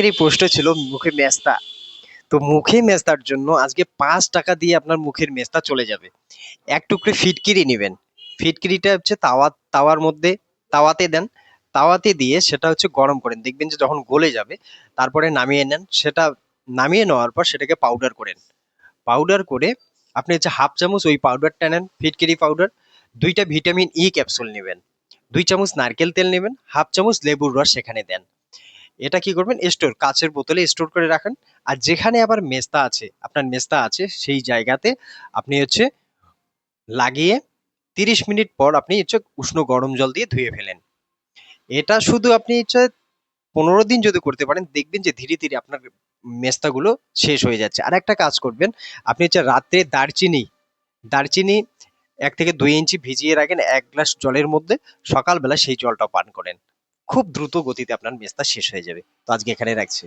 এই পোস্টে ছিল মুখে মেস্তা। তো মুখে মেস্তার জন্য আজকে 5 টাকা দিয়ে আপনার মুখের মেস্তা চলে যাবে। এক টুকরো ফিটকিরি নেবেন। ফিটকিরিটা হচ্ছে তাওয়ার মধ্যে তাওয়াতে দেন। তাওয়াতে দিয়ে সেটা হচ্ছে গরম করেন, দেখবেন যে যখন গলে যাবে তারপরে নামিয়ে নেন সেটা। নামিয়ে নেওয়ার পর সেটাকে পাউডার করেন। পাউডার করে আপনি হচ্ছে হাফ চামচ ওই পাউডারটা নেন, ফিটকিরি পাউডার। 2টা ভিটামিন ই ক্যাপসুল নেবেন। 2 চামচ নারকেল তেল নেবেন, হাফ চামচ লেবুর রস সেখানে দেন। এটা কি করবেন, কাচের বোতলে স্টোর করে রাখেন। আর যেখানে আবার মেস্তা আছে, আপনার মেস্তা আছে সেই জায়গাতে আপনি হচ্ছে লাগিয়ে 30 মিনিট পর আপনি হচ্ছে উষ্ণ গরম জল দিয়ে ধুয়ে ফেলেন। এটা শুধু আপনি হচ্ছে 15 দিন যদি করতে পারেন, দেখবেন যে ধীরে ধীরে আপনার মেস্তাগুলো শেষ হয়ে যাচ্ছে। আর একটা কাজ করবেন, আপনি হচ্ছে রাত্রে দারচিনি দারচিনি 1 থেকে 2 ইঞ্চি ভিজিয়ে রাখেন 1 গ্লাস জলের মধ্যে। সকালবেলা সেই জলটা পান করেন। খুব দ্রুত গতিতে আপনার মেস্তা শেষ হয়ে যাবে। তো আজকে এখানে রাখছি।